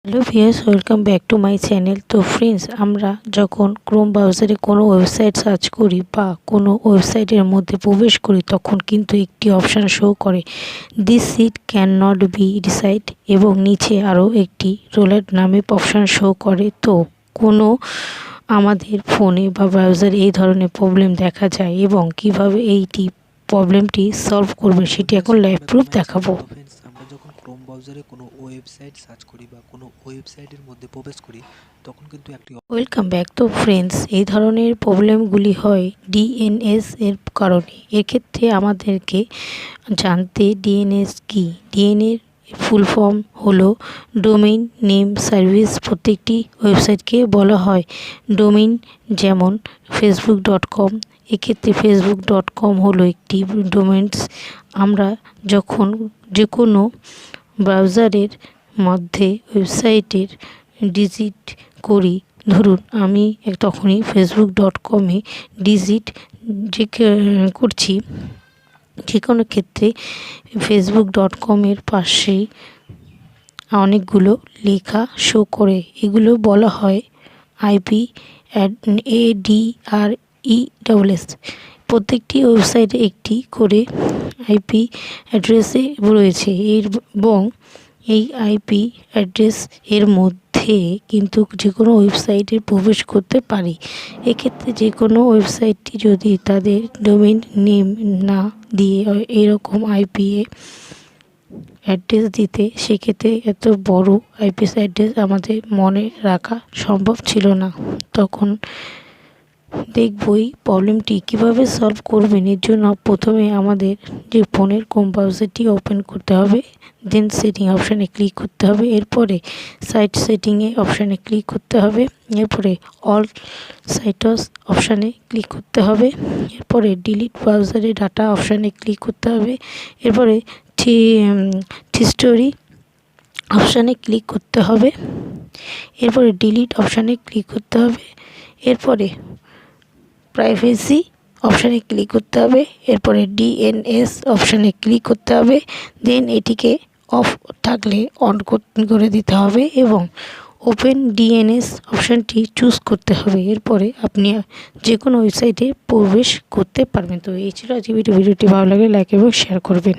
Hello viewers, welcome back to my channel. তো friends, আমরা যখন ক্রোম ব্রাউজারে কোনো ওয়েবসাইট সার্চ করি বা কোনো ওয়েবসাইটের মধ্যে প্রবেশ করি, তখন কিন্তু একটি অপশান শো করে this seat can not be recite এবং নিচে আরও একটি রোলেট নামে অপশান শো করে। তো কোনো আমাদের ফোনে বা ব্রাউজারে এই ধরনের প্রবলেম দেখা যায় এবং কিভাবে এইটি প্রবলেমটি সলভ করবে সেটি এখন লাইভ প্রুফ দেখাবো। আমরা যখন ক্রোম ব্রাউজারে কোনো ওয়েবসাইট সার্চ করি বা কোনো ওয়েবসাইটের মধ্যে প্রবেশ করি, তখন কিন্তু একটি ওয়েলকাম ব্যাক। তো ফ্রেন্ডস, এই ধরনের প্রবলেমগুলি হয় ডিএনএস এর কারণে। এক্ষেত্রে আমাদেরকে জানতে ডিএনএস কি। ডিএনএর ফুল ফর্ম হলো ডোমেইন নেম সার্ভিস। প্রত্যেকটি ওয়েবসাইটকে বলা হয় ডোমেইন, যেমন facebook.com। এক্ষেত্রে facebook.com হলো একটি ডোমেইনস। আমরা যখন যে কোনো ব্রাউজারের মধ্যে ওয়েবসাইটের ডিজিট করি, ধরুন আমি তখনই facebook.com-এ ডিজিট যে করছি, যে কোনো ক্ষেত্রে facebook.com-এর পাশেই অনেকগুলো লেখা শো করে। এগুলো বলা হয় আইপি অ্যাড্রেস। প্রত্যেকটি ওয়েবসাইটে একটি করে আইপি অ্যাড্রেসে রয়েছে এবং এই আইপি অ্যাড্রেস এর মধ্যে কিন্তু যে কোনো ওয়েবসাইটে প্রবেশ করতে পারি। এক্ষেত্রে যে কোনো ওয়েবসাইটটি যদি তাদের ডোমেইন নেম না দিয়ে এরকম আইপি অ্যাড্রেস দিতে, সেক্ষেত্রে এত বড় আইপি অ্যাড্রেস আমাদের মনে রাখা সম্ভব ছিল না। তখন দেখবই প্রবলেমটি কিভাবে সলভ করবেন। এর জন্য প্রথমে আমাদের যে ফোনের ক্রোম ব্রাউজারটি ওপেন করতে হবে, দেন সেটিং অপশানে ক্লিক করতে হবে, এরপরে সাইট সেটিংয়ে অপশানে ক্লিক করতে হবে, এরপরে অল সাইটস অপশানে ক্লিক করতে হবে, এরপরে ডিলিট ব্রাউজারে ডাটা অপশানে ক্লিক করতে হবে, এরপরে হিস্টোরি অপশানে ক্লিক করতে হবে, এরপরে ডিলিট অপশানে ক্লিক করতে হবে, এরপরে প্রাইভেসি অপশানে ক্লিক করতে হবে, এরপরে ডিএনএস অপশানে ক্লিক করতে হবে, দেন এটিকে অফ থাকলে অন করে দিতে হবে এবং ওপেন ডিএনএস অপশানটি চুজ করতে হবে। এরপরে আপনি যে কোনো ওয়েবসাইটে প্রবেশ করতে পারবেন। তো এই ছিল আজকে ভিডিওটি ভালো লাগে লাইক এবং শেয়ার করবেন।